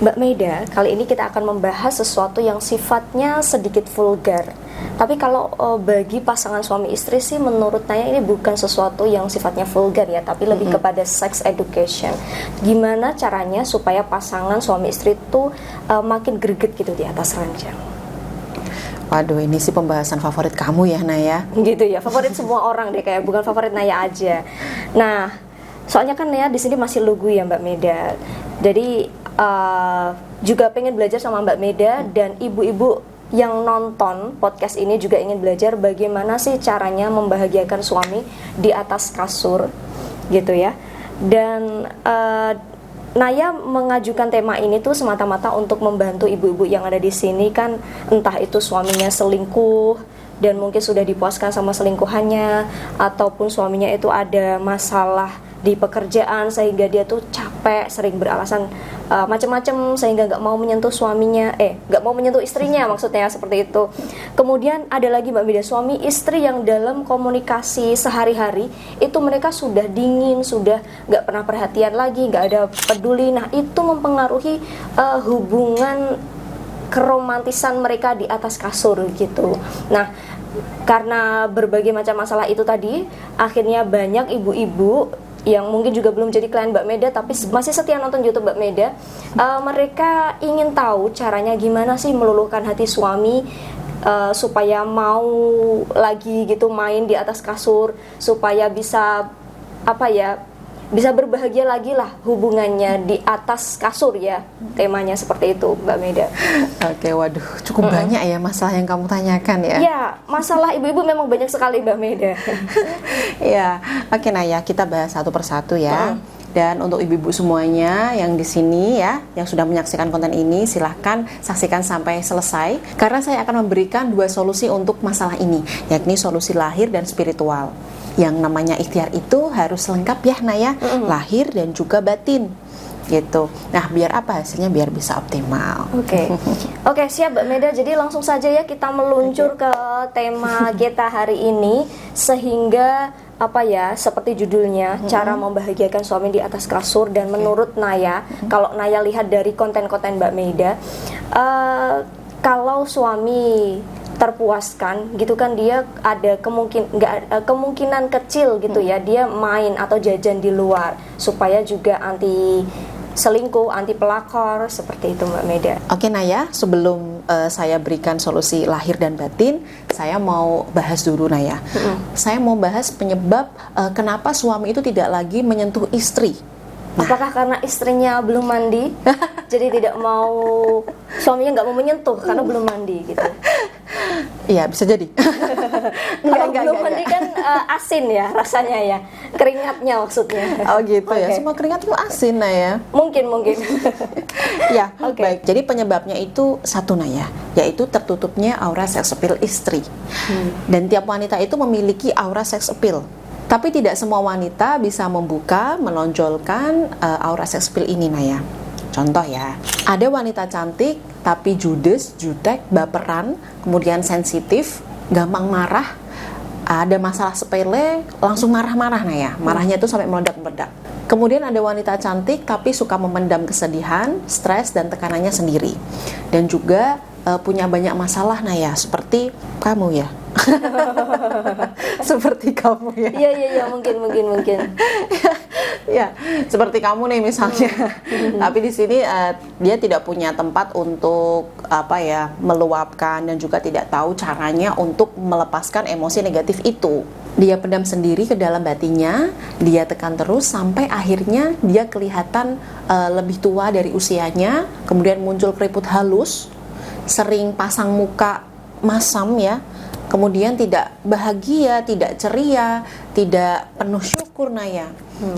Mbak Meda, kali ini kita akan membahas sesuatu yang sifatnya sedikit vulgar. Tapi kalau bagi pasangan suami istri sih menurut Naya ini bukan sesuatu yang sifatnya vulgar ya, tapi lebih kepada sex education. Gimana caranya supaya pasangan suami istri itu makin greget gitu di atas ranjang? Waduh, ini sih pembahasan favorit kamu ya, Naya. Gitu ya, favorit semua orang deh, kayak bukan favorit Naya aja. Nah, soalnya kan Naya di sini masih lugu ya Mbak Meda. Jadi juga pengen belajar sama Mbak Meda, dan ibu-ibu yang nonton podcast ini juga ingin belajar bagaimana sih caranya membahagiakan suami di atas kasur gitu ya. Dan Naya mengajukan tema ini tuh semata-mata untuk membantu ibu-ibu yang ada di sini, kan entah itu suaminya selingkuh dan mungkin sudah dipuaskan sama selingkuhannya, ataupun suaminya itu ada masalah di pekerjaan sehingga dia tuh capek, sering beralasan macam-macam sehingga nggak mau menyentuh suaminya, nggak mau menyentuh istrinya maksudnya, seperti itu. Kemudian ada lagi Mbak Meda, suami istri yang dalam komunikasi sehari-hari itu mereka sudah dingin, sudah nggak pernah perhatian lagi, nggak ada peduli. Nah itu mempengaruhi hubungan keromantisan mereka di atas kasur gitu. Nah karena berbagai macam masalah itu tadi, akhirnya banyak ibu-ibu yang mungkin juga belum jadi klien Mbak Meda tapi masih setia nonton YouTube Mbak Meda, mereka ingin tahu caranya gimana sih meluluhkan hati suami supaya mau lagi gitu main di atas kasur, supaya bisa bisa berbahagia lagi lah hubungannya di atas kasur ya, temanya seperti itu Mbak Meda. Oke, waduh, cukup banyak ya masalah yang kamu tanyakan ya. Ya, masalah ibu-ibu memang banyak sekali Mbak Meda. Ya, oke Naya, kita bahas satu persatu ya. Dan untuk ibu-ibu semuanya yang di sini ya, yang sudah menyaksikan konten ini, silahkan saksikan sampai selesai, karena saya akan memberikan dua solusi untuk masalah ini, yakni solusi lahir dan spiritual. Yang namanya ikhtiar itu harus lengkap ya Naya, lahir dan juga batin gitu. Nah biar apa hasilnya, biar bisa optimal. Oke, siap Mbak Meda. Jadi langsung saja ya kita meluncur ke tema kita hari ini, sehingga seperti judulnya, cara membahagiakan suami di atas kasur. Dan menurut Naya, kalau Naya lihat dari konten-konten Mbak Meda, kalau suami terpuaskan gitu kan, dia ada kemungkinan kecil gitu ya, dia main atau jajan di luar supaya juga anti selingkuh, anti pelakor, seperti itu Mbak Meda. Oke Naya, sebelum saya berikan solusi lahir dan batin, saya mau bahas dulu Naya. Saya mau bahas penyebab kenapa suami itu tidak lagi menyentuh istri. Apakah karena istrinya belum mandi, jadi tidak mau, suaminya nggak mau menyentuh karena belum mandi gitu? Iya, bisa jadi. Kalau belum mandi kan asin ya rasanya ya, keringatnya maksudnya. Oh gitu ya, semua keringat itu asin Naya. Mungkin. Ya, baik. Jadi penyebabnya itu satu Naya, yaitu tertutupnya aura sex appeal istri. Dan tiap wanita itu memiliki aura sex appeal. Tapi tidak semua wanita bisa membuka, menonjolkan aura sex appeal ini Naya. Contoh ya, ada wanita cantik tapi judes, jutek, baperan, kemudian sensitif, gampang marah, ada masalah sepele langsung marah-marah Naya. Marahnya itu sampai meledak-meledak. Kemudian ada wanita cantik tapi suka memendam kesedihan, stres dan tekanannya sendiri. Dan juga punya banyak masalah Naya, seperti kamu ya. Seperti kamu ya. Iya, mungkin. Ya, seperti kamu nih misalnya. Tapi di sini dia tidak punya tempat untuk meluapkan, dan juga tidak tahu caranya untuk melepaskan emosi negatif itu. Dia pendam sendiri ke dalam batinnya, dia tekan terus sampai akhirnya dia kelihatan lebih tua dari usianya, kemudian muncul keriput halus, sering pasang muka masam ya. Kemudian tidak bahagia, tidak ceria, tidak penuh syukur Naya.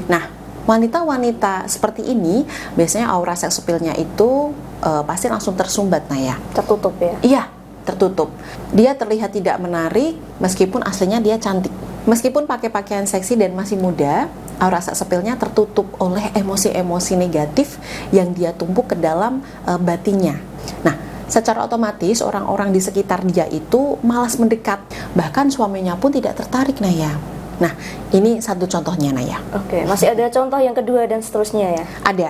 Nah, wanita-wanita seperti ini biasanya aura seks appeal-nya itu pasti langsung tersumbat Naya. Tertutup ya? Iya, tertutup. Dia terlihat tidak menarik meskipun aslinya dia cantik. Meskipun pakai pakaian seksi dan masih muda, aura seks appeal-nya tertutup oleh emosi-emosi negatif yang dia tumpuk ke dalam batinnya. Nah, secara otomatis orang-orang di sekitar dia itu malas mendekat, bahkan suaminya pun tidak tertarik Naya. Nah, ini satu contohnya Naya. Oke, masih ada contoh yang kedua dan seterusnya ya? Ada.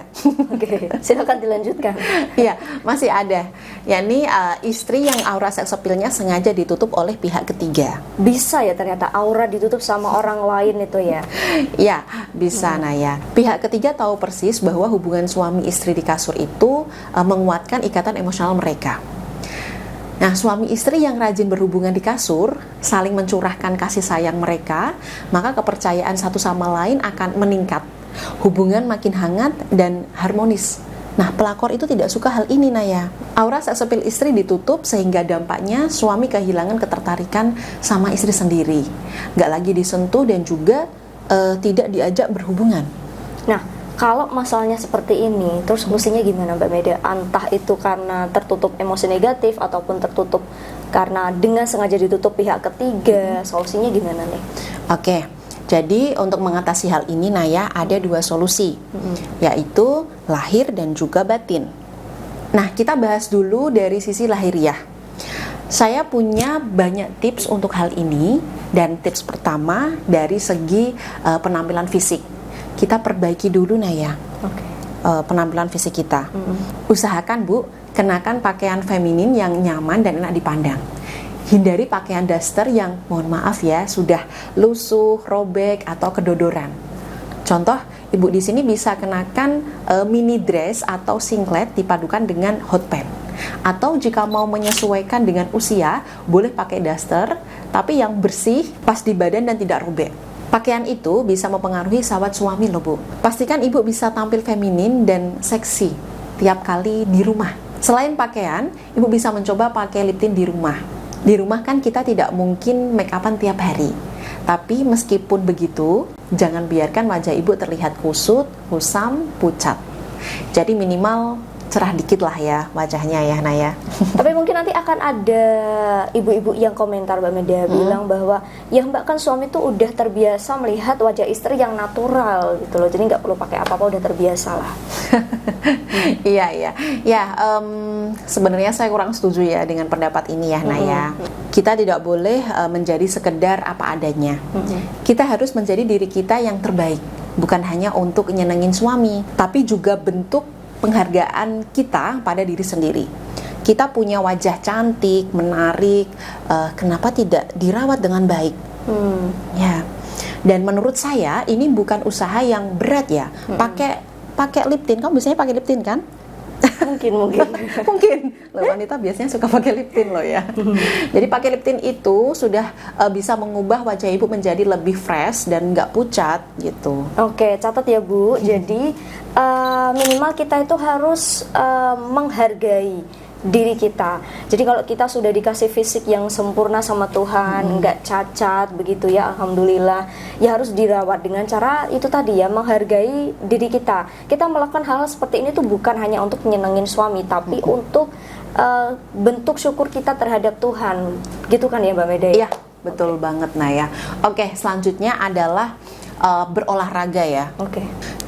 Oke, silakan dilanjutkan. Iya, masih ada. Yakni istri yang aura seks appeal-nya sengaja ditutup oleh pihak ketiga. Bisa ya ternyata aura ditutup sama orang lain itu ya? Ya, bisa Naya. Pihak ketiga tahu persis bahwa hubungan suami istri di kasur itu menguatkan ikatan emosional mereka. Nah, suami istri yang rajin berhubungan di kasur, saling mencurahkan kasih sayang mereka, maka kepercayaan satu sama lain akan meningkat. Hubungan makin hangat dan harmonis. Nah, pelakor itu tidak suka hal ini, Naya. Aura seks appeal istri ditutup sehingga dampaknya suami kehilangan ketertarikan sama istri sendiri. Nggak lagi disentuh dan juga tidak diajak berhubungan. Nah, kalau masalahnya seperti ini, terus solusinya gimana Mbak Meda? Entah itu karena tertutup emosi negatif ataupun tertutup karena dengan sengaja ditutup pihak ketiga, solusinya gimana nih? Oke, jadi untuk mengatasi hal ini Naya ada dua solusi, yaitu lahir dan juga batin. Nah, kita bahas dulu dari sisi lahiriah. Saya punya banyak tips untuk hal ini, dan tips pertama dari segi penampilan fisik. Kita perbaiki dulu Naya, penampilan fisik kita. Usahakan Bu, kenakan pakaian feminin yang nyaman dan enak dipandang. Hindari pakaian daster yang mohon maaf ya sudah lusuh, robek atau kedodoran. Contoh, Ibu di sini bisa kenakan mini dress atau singlet dipadukan dengan hot pants. Atau jika mau menyesuaikan dengan usia, boleh pakai daster tapi yang bersih, pas di badan dan tidak robek. Pakaian itu bisa mempengaruhi syahwat suami loh Bu. Pastikan Ibu bisa tampil feminin dan seksi tiap kali di rumah. Selain pakaian, Ibu bisa mencoba pakai lip tint di rumah. Di rumah kan kita tidak mungkin make upan tiap hari. Tapi meskipun begitu, jangan biarkan wajah Ibu terlihat kusut, kusam, pucat. Jadi minimal cerah dikit lah ya wajahnya ya Naya. Tapi mungkin nanti akan ada ibu-ibu yang komentar Mbak Meda bilang bahwa ya Mbak kan suami tuh udah terbiasa melihat wajah istri yang natural gitu loh, jadi nggak perlu pakai apa-apa, udah terbiasa lah. Iya. Sebenarnya saya kurang setuju ya dengan pendapat ini ya Naya. Kita tidak boleh menjadi sekedar apa adanya. Kita harus menjadi diri kita yang terbaik, bukan hanya untuk nyenengin suami, tapi juga bentuk penghargaan kita pada diri sendiri. Kita punya wajah cantik, menarik, kenapa tidak dirawat dengan baik? Ya. Dan menurut saya ini bukan usaha yang berat ya. Pakai lip tint, kamu biasanya pakai lip tint kan? Mungkin. Mungkin. Loh, wanita biasanya suka pakai lip tint loh ya. Jadi pakai lip tint itu sudah bisa mengubah wajah Ibu menjadi lebih fresh dan nggak pucat gitu. Oke, catat ya Bu. Jadi minimal kita itu harus menghargai diri kita. Jadi kalau kita sudah dikasih fisik yang sempurna sama Tuhan, nggak cacat begitu ya, alhamdulillah, ya harus dirawat dengan cara itu tadi ya, menghargai diri kita. Kita melakukan hal seperti ini tuh bukan hanya untuk menyenangin suami, tapi untuk bentuk syukur kita terhadap Tuhan. Gitu kan ya Mbak Meda? Iya, betul banget Naya. Oke, selanjutnya adalah berolahraga ya.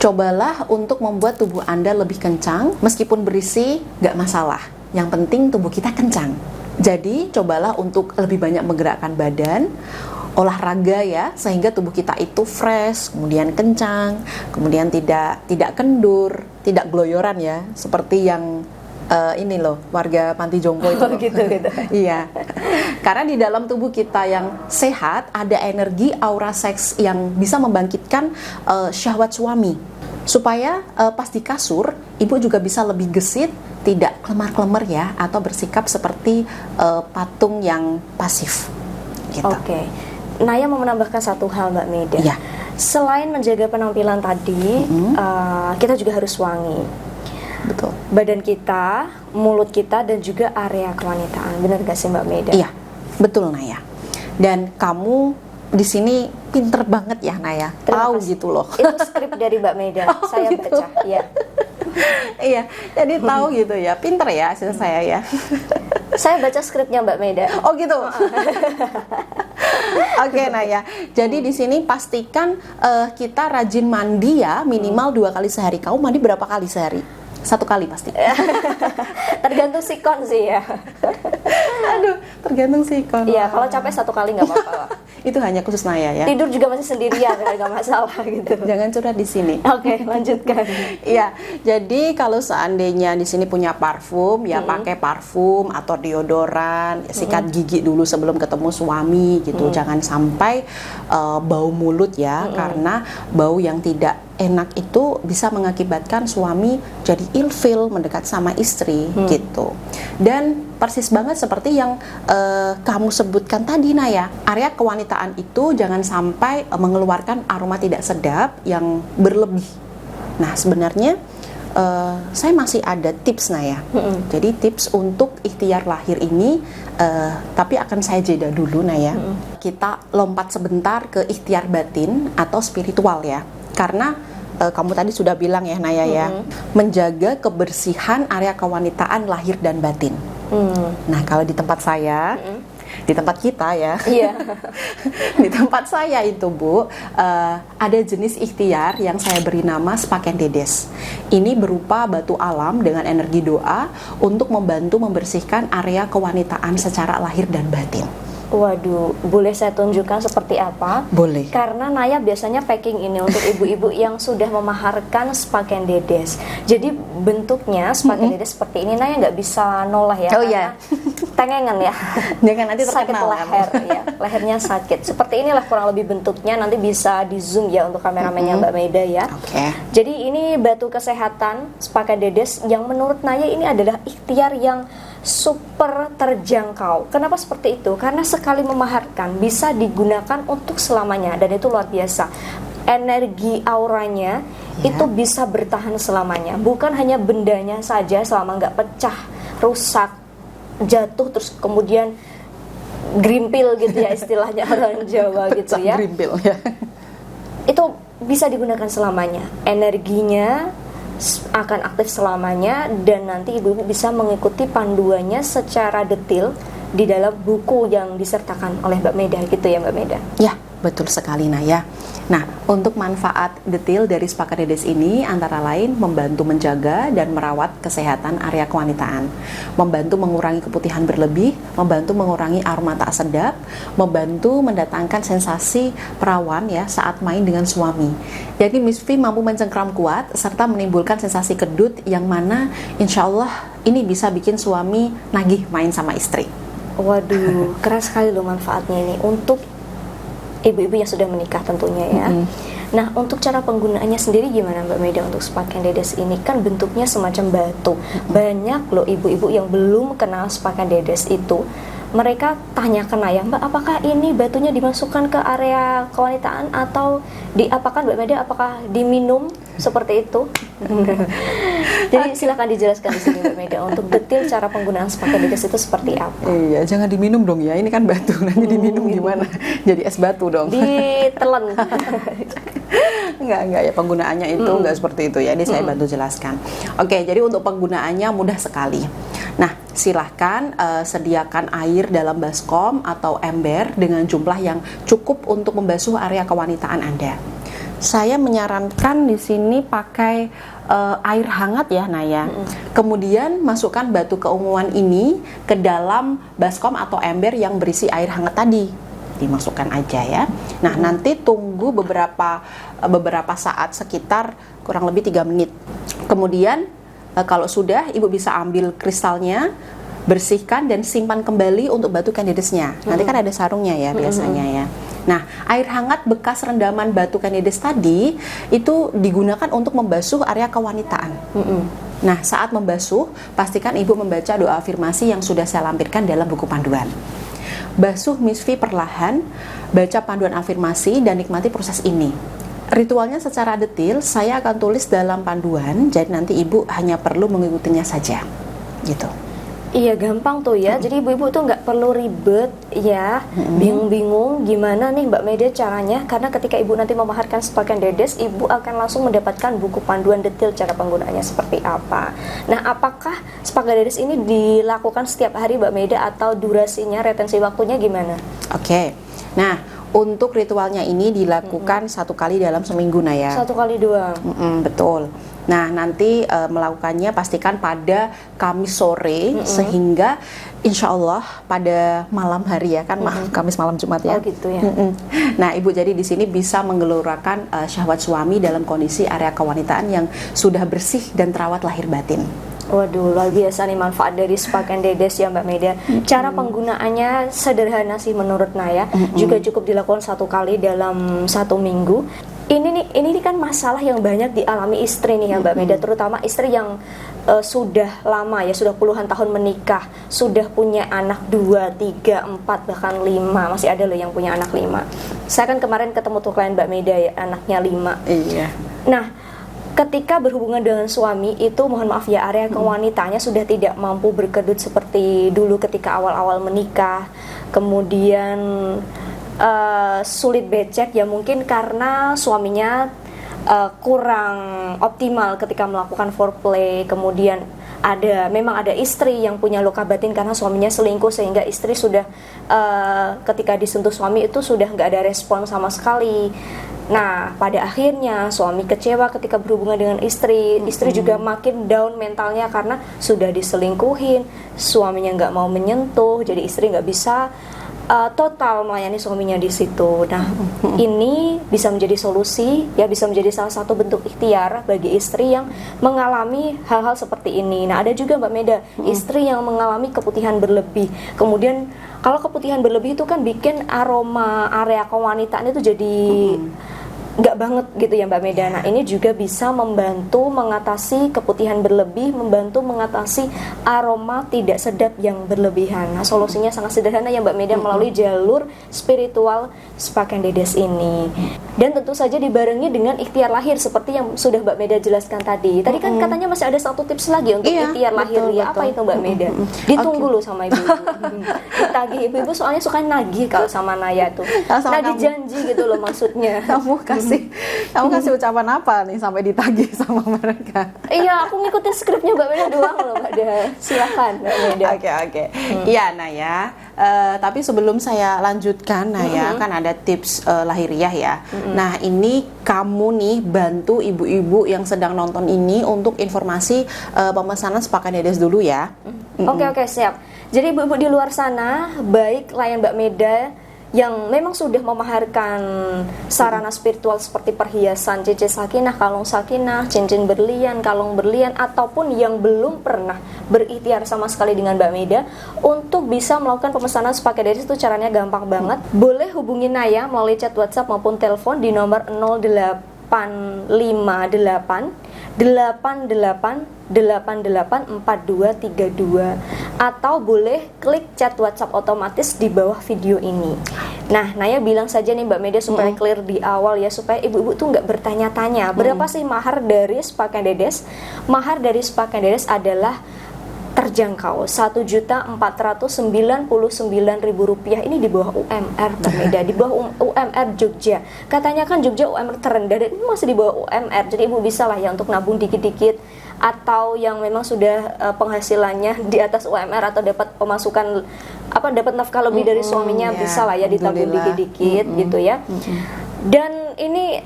Cobalah untuk membuat tubuh Anda lebih kencang, meskipun berisi nggak masalah. Yang penting tubuh kita kencang. Jadi cobalah untuk lebih banyak menggerakkan badan, olahraga ya, sehingga tubuh kita itu fresh, kemudian kencang, kemudian tidak kendur, tidak gloyoran ya, seperti yang ini loh, warga panti jompo itu. Gitu. Iya. Karena di dalam tubuh kita yang sehat ada energi aura seks yang bisa membangkitkan syahwat suami. Supaya pas di kasur, Ibu juga bisa lebih gesit, tidak kelemar-kelemar ya, atau bersikap seperti patung yang pasif. Gitu. Oke. Naya mau menambahkan satu hal Mbak Meda. Iya. Selain menjaga penampilan tadi, kita juga harus wangi. Betul. Badan kita, mulut kita, dan juga area kewanitaan. Benar gak sih Mbak Meda? Iya, betul Naya. Dan kamu di sini pinter banget ya Naya, tahu gitu loh. Itu skrip dari Mbak Meda, saya gitu. baca. Ya. Iya, jadi tahu gitu ya, pinter ya hasil saya ya. Saya baca skripnya Mbak Meda. Oh gitu. Oke Naya, jadi di sini pastikan kita rajin mandi ya, minimal 2 kali sehari. Kamu mandi berapa kali sehari? 1 kali pasti. Tergantung sikon sih ya. Aduh, tergantung sikon. Iya, kalau capek 1 kali nggak apa-apa lah. Itu hanya khusus Naya ya. Tidur juga masih sendirian, nggak masalah gitu. Jangan curhat di sini. Oke, lanjutkan. Iya, jadi kalau seandainya di sini punya parfum, ya pakai parfum atau deodoran, sikat gigi dulu sebelum ketemu suami gitu. Jangan sampai bau mulut ya, karena bau yang tidak enak itu bisa mengakibatkan suami jadi ilfil mendekat sama istri gitu. Dan persis banget seperti yang kamu sebutkan tadi Naya, area kewanitaan itu jangan sampai mengeluarkan aroma tidak sedap yang berlebih. Nah sebenarnya saya masih ada tips Naya. Jadi tips untuk ikhtiar lahir ini, tapi akan saya jeda dulu Naya. Kita lompat sebentar ke ikhtiar batin atau spiritual ya. Karena kamu tadi sudah bilang ya Naya ya, menjaga kebersihan area kewanitaan lahir dan batin. Nah kalau di tempat saya, di tempat kita ya, di tempat saya itu Bu, ada jenis ikhtiar yang saya beri nama Spaken Dedes. Ini berupa batu alam dengan energi doa untuk membantu membersihkan area kewanitaan secara lahir dan batin. Waduh, boleh saya tunjukkan seperti apa? Boleh. Karena Naya biasanya packing ini untuk ibu-ibu yang sudah memaharkan Spaken Dedes. Jadi bentuknya Spaken Dedes seperti ini, Naya nggak bisa noleh ya. Oh iya. Tengengan ya. Jangan nanti sakit terkenal leher ya. Lehernya sakit. Seperti inilah kurang lebih bentuknya. Nanti bisa di zoom ya untuk kameramennya Mbak Meda ya. Oke. Jadi ini batu kesehatan Spaken Dedes yang menurut Naya ini adalah ikhtiar yang super terjangkau. Kenapa seperti itu? Karena sekali memaharkan bisa digunakan untuk selamanya dan itu luar biasa. Energi auranya itu bisa bertahan selamanya. Bukan hanya bendanya saja selama nggak pecah, rusak, jatuh terus kemudian grimpil gitu ya istilahnya orang Jawa gitu ya. Grimpil ya. Itu bisa digunakan selamanya. Energinya akan aktif selamanya dan nanti ibu-ibu bisa mengikuti panduannya secara detail di dalam buku yang disertakan oleh Mbak Meda gitu ya Mbak Meda. Ya, betul sekali Naya. Nah, untuk manfaat detail dari Spaken Dedes ini antara lain membantu menjaga dan merawat kesehatan area kewanitaan, membantu mengurangi keputihan berlebih, membantu mengurangi aroma tak sedap, membantu mendatangkan sensasi perawan ya saat main dengan suami. Jadi Miss V mampu mencengkram kuat serta menimbulkan sensasi kedut yang mana insya Allah ini bisa bikin suami nagih main sama istri. Waduh, keras sekali loh manfaatnya ini untuk ibu-ibu yang sudah menikah tentunya ya. Nah, untuk cara penggunaannya sendiri gimana Mbak Meda untuk Spaken Dedes ini? Kan bentuknya semacam batu. Banyak loh ibu-ibu yang belum kenal Spaken Dedes itu. Mereka tanyakan Naya, Mbak, apakah ini batunya dimasukkan ke area kewanitaan atau diapakan Mbak Meda? Apakah diminum seperti itu? Jadi silakan dijelaskan di sini Mbak Meda untuk detail cara penggunaan Spaken Dedes itu seperti apa. Iya, jangan diminum dong ya. Ini kan batu, nanti diminum gimana? Jadi es batu dong. Ditelan. Enggak ya, penggunaannya itu enggak seperti itu ya. Ini saya bantu jelaskan. Oke, jadi untuk penggunaannya mudah sekali. Nah, silahkan sediakan air dalam baskom atau ember dengan jumlah yang cukup untuk membasuh area kewanitaan Anda. Saya menyarankan di sini pakai air hangat ya Naya. Kemudian masukkan batu keunguan ini ke dalam baskom atau ember yang berisi air hangat tadi. Dimasukkan aja ya. Nah, nanti tunggu beberapa saat sekitar kurang lebih 3 menit. Kemudian kalau sudah, Ibu bisa ambil kristalnya, bersihkan dan simpan kembali untuk batu Dedesnya. Nanti kan ada sarungnya ya biasanya ya. Nah, air hangat bekas rendaman batu Dedes tadi itu digunakan untuk membasuh area kewanitaan. Nah, saat membasuh, pastikan Ibu membaca doa afirmasi yang sudah saya lampirkan dalam buku panduan. Basuh Miss V perlahan, baca panduan afirmasi dan nikmati proses ini. Ritualnya secara detail saya akan tulis dalam panduan, jadi nanti Ibu hanya perlu mengikutinya saja, gitu. Iya, gampang tuh ya. Jadi ibu-ibu tuh nggak perlu ribet ya, bingung-bingung gimana nih Mbak Meda caranya. Karena ketika ibu nanti memaharkan Spaken Dedes, ibu akan langsung mendapatkan buku panduan detail cara penggunaannya seperti apa. Nah, apakah Spaken Dedes ini dilakukan setiap hari Mbak Meda atau durasinya, retensi waktunya gimana? Oke, nah untuk ritualnya ini dilakukan 1 kali dalam seminggu Naya. 1 kali doang. Betul. Nah, nanti melakukannya pastikan pada Kamis sore, sehingga insya Allah pada malam hari ya kan, maaf Kamis malam Jumat ya. Oh gitu ya. Nah, Ibu jadi di sini bisa menggelurakan syahwat suami dalam kondisi area kewanitaan yang sudah bersih dan terawat lahir batin. Waduh, luar biasa nih manfaat dari spa Candedes ya Mbak Meda. Cara penggunaannya sederhana sih menurut Naya, juga cukup dilakukan 1 kali dalam 1 minggu. Ini kan masalah yang banyak dialami istri nih ya Mbak Meda, terutama istri yang sudah lama ya, sudah puluhan tahun menikah, sudah punya anak 2, 3, 4, bahkan 5, masih ada loh yang punya anak 5. Saya kan kemarin ketemu tuh klien Mbak Meda ya, anaknya 5. Iya. Nah, ketika berhubungan dengan suami itu, mohon maaf ya, area kewanitaannya sudah tidak mampu berkedut seperti dulu ketika awal-awal menikah. Kemudian sulit becek ya, mungkin karena suaminya kurang optimal ketika melakukan foreplay. Kemudian memang ada istri yang punya luka batin karena suaminya selingkuh, sehingga istri sudah ketika disentuh suami itu sudah nggak ada respon sama sekali. Nah, pada akhirnya suami kecewa ketika berhubungan dengan istri. Istri juga makin down mentalnya karena sudah diselingkuhin, suaminya nggak mau menyentuh, jadi istri nggak bisa total melayani suaminya di situ. Nah, ini bisa menjadi solusi ya, bisa menjadi salah satu bentuk ikhtiar bagi istri yang mengalami hal-hal seperti ini. Nah, ada juga Mbak Meda, istri yang mengalami keputihan berlebih. Kemudian kalau keputihan berlebih itu kan bikin aroma area kewanitaan itu jadi nggak banget gitu ya Mbak Meda. Nah, ini juga bisa membantu mengatasi keputihan berlebih, membantu mengatasi aroma tidak sedap yang berlebihan. Nah, solusinya sangat sederhana ya Mbak Meda, melalui jalur spiritual spa Candedes ini. Dan tentu saja dibarengi dengan ikhtiar lahir seperti yang sudah Mbak Meda jelaskan tadi. Tadi kan katanya masih ada 1 tips lagi untuk ikhtiar lahir ya. Apa itu Mbak Meda? Ditunggu loh sama ibu-ibu. Ditagih ibu-ibu, soalnya suka nagih kalau sama Naya tuh. Nagih janji gitu loh maksudnya. Kamu kasih ucapan apa nih sampai ditagih sama mereka? Iya, aku ngikutin skripnya Mbak Meda doang loh Mbak Meda. Silakan Mbak Meda. Oke. Iya Naya, tapi sebelum saya lanjutkan Naya, kan ada tips lahiriah ya. Nah, ini kamu nih bantu ibu-ibu yang sedang nonton ini untuk informasi pemesanan spa Candedes dulu ya. Oke, siap. Jadi ibu-ibu di luar sana, baik klien Mbak Meda yang memang sudah memaharkan sarana spiritual seperti perhiasan, cincin sakinah, kalung sakinah, cincin berlian, kalung berlian, ataupun yang belum pernah berikhtiar sama sekali dengan Mbak Meda, untuk bisa melakukan pemesanan spa Candedes itu caranya gampang banget. Boleh hubungi Naya melalui chat WhatsApp maupun telepon di nomor 0858 884232, atau boleh klik chat WhatsApp otomatis di bawah video ini. Nah, Naya bilang saja nih Mbak Meda supaya clear di awal ya, supaya ibu-ibu tuh nggak bertanya-tanya berapa sih mahar dari spa Candedes. Mahar dari spa Candedes adalah terjangkau, Rp1.499.000. Ini di bawah UMR Mbak Meda, di bawah UMR Jogja. Katanya kan Jogja UMR terendah, dan ini masih di bawah UMR. Jadi ibu bisa lah ya untuk nabung dikit-dikit, atau yang memang sudah penghasilannya di atas UMR atau dapat pemasukan dapat nafkah lebih dari suaminya, bisa lah ya ditabung dikit-dikit gitu ya. Dan ini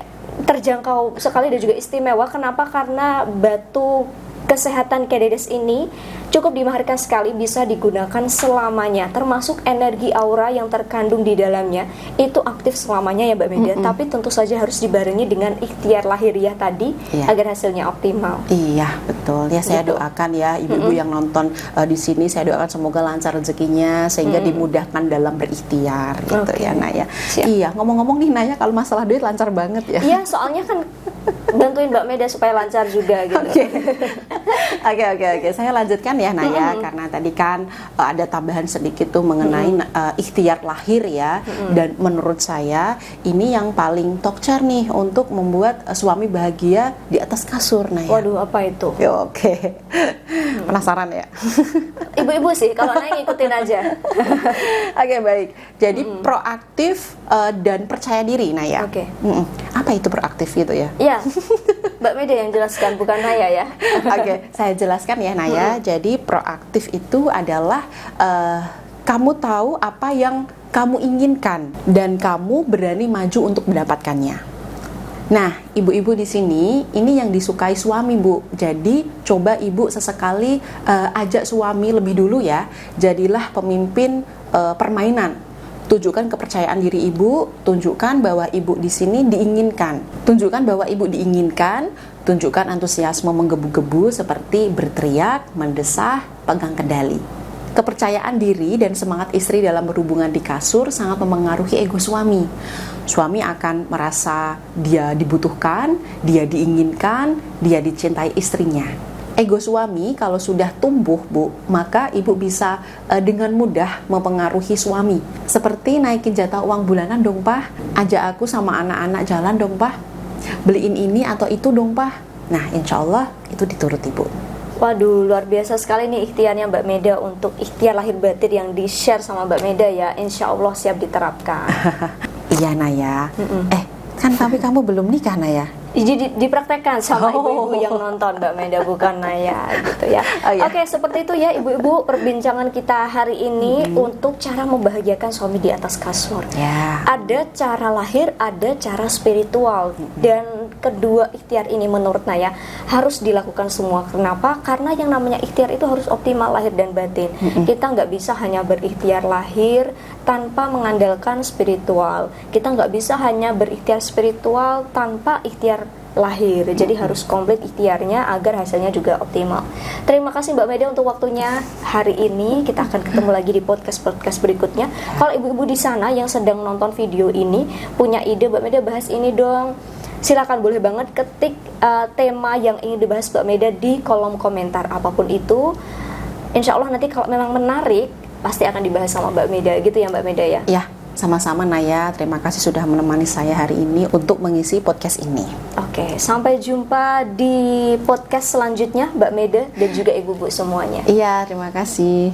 terjangkau sekali dan juga istimewa. Kenapa? Karena batu kesehatan Candedes ini cukup dimaharkan sekali, bisa digunakan selamanya, termasuk energi aura yang terkandung di dalamnya itu aktif selamanya ya Mbak Meda. Tapi tentu saja harus dibarengi dengan ikhtiar lahiriah tadi agar hasilnya optimal. Iya, betul. Ya, saya doakan ya ibu-ibu yang nonton di sini, saya doakan semoga lancar rezekinya sehingga dimudahkan dalam berikhtiar gitu ya Naya. Iya, ngomong-ngomong nih Naya, kalau masalah duit lancar banget ya. Iya, soalnya kan bantuin Mbak Meda supaya lancar juga gitu. Oke. Saya lanjutkan ya Naya, karena tadi kan ada tambahan sedikit tuh mengenai ikhtiar lahir ya. Dan menurut saya ini yang paling tokcer nih untuk membuat suami bahagia di atas kasur Naya. Waduh, apa itu? Oke. Penasaran ya? Ibu-ibu sih, kalau Naya ngikutin aja. Oke, baik. Jadi proaktif dan percaya diri Naya. Oke. Apa itu proaktif gitu ya? Iya, Mbak Meda yang jelaskan, bukan Naya ya. Oke, saya jelaskan ya Naya. Jadi proaktif itu adalah kamu tahu apa yang kamu inginkan dan kamu berani maju untuk mendapatkannya. Nah, ibu-ibu di sini ini yang disukai suami, Bu. Jadi coba ibu sesekali ajak suami lebih dulu ya. Jadilah pemimpin permainan. Tunjukkan kepercayaan diri ibu, tunjukkan bahwa ibu di sini diinginkan. Tunjukkan bahwa ibu diinginkan, tunjukkan antusiasme menggebu-gebu seperti berteriak, mendesah, pegang kendali. Kepercayaan diri dan semangat istri dalam berhubungan di kasur sangat memengaruhi ego suami. Suami akan merasa dia dibutuhkan, dia diinginkan, dia dicintai istrinya. Ego suami kalau sudah tumbuh, Bu, maka ibu bisa dengan mudah mempengaruhi suami. Seperti naikin jatah uang bulanan dong, Pak. Ajak aku sama anak-anak jalan dong, Pak. Beliin ini atau itu dong, Pak. Nah, insya Allah itu diturut ibu. Waduh, luar biasa sekali nih ikhtiarnya Mbak Meda untuk ikhtiar lahir batin yang di-share sama Mbak Meda ya. Insya Allah siap diterapkan. Iya, Naya. Kan tapi kamu belum nikah, Naya. Jadi dipraktekkan sama ibu-ibu yang nonton Mbak Meda, bukan Naya gitu ya. Oh, iya. Oke, seperti itu ya ibu-ibu perbincangan kita hari ini untuk cara membahagiakan suami di atas kasur. Ya. Ada cara lahir, ada cara spiritual, dan kedua ikhtiar ini menurut Naya harus dilakukan semua. Kenapa? Karena yang namanya ikhtiar itu harus optimal lahir dan batin. Kita nggak bisa hanya berikhtiar lahir tanpa mengandalkan spiritual. Kita nggak bisa hanya berikhtiar spiritual tanpa ikhtiar lahir. Jadi harus komplit ikhtiarnya agar hasilnya juga optimal. Terima kasih Mbak Meda untuk waktunya hari ini. Kita akan ketemu lagi di podcast berikutnya. Kalau ibu-ibu di sana yang sedang nonton video ini punya ide, Mbak Meda bahas ini dong, silakan, boleh banget ketik tema yang ingin dibahas Mbak Meda di kolom komentar apapun itu. Insya Allah nanti kalau memang menarik pasti akan dibahas sama Mbak Meda gitu ya Mbak Meda ya. Ya, sama-sama Naya. Terima kasih sudah menemani saya hari ini untuk mengisi podcast ini. Oke, sampai jumpa di podcast selanjutnya Mbak Meda dan juga ibu-ibu semuanya. Iya, terima kasih.